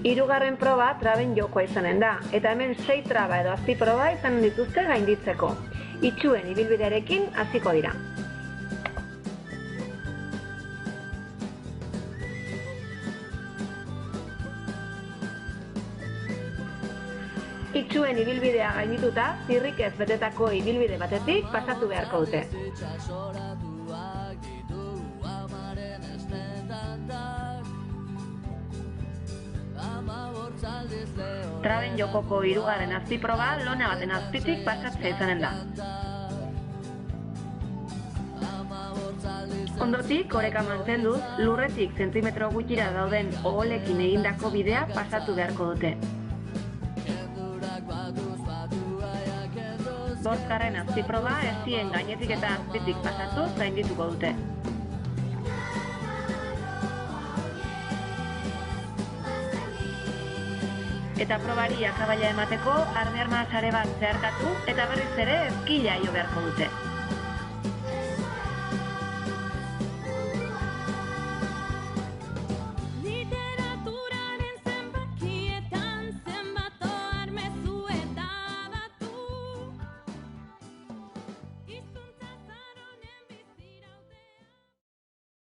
Hirugarren proba traben jokoa izanen da, eta hemen 6 traba edo azpiproba izanen dituzte gainditzeko. Itxuen ibilbidearekin hasiko dira. Itxuen ibilbidea gaindituta, zirrik ez betetako ibilbide batetik pasatu beharko dute. Traben jokoko hirugarren azpiproba lona baten azpitik pasatzea izanen da. Ondotik, oreka mantenduz, lurretik zentimetro gutxira dauden oholekin egindako bidea pasatu beharko dute. Bosgarren azpiproba ezien gainetik eta azpitik pasatuz gaindituko dute. Eta probari akabaila emateko arma sare bat zeharkatu eta berriz ere eskila jo beharko dute.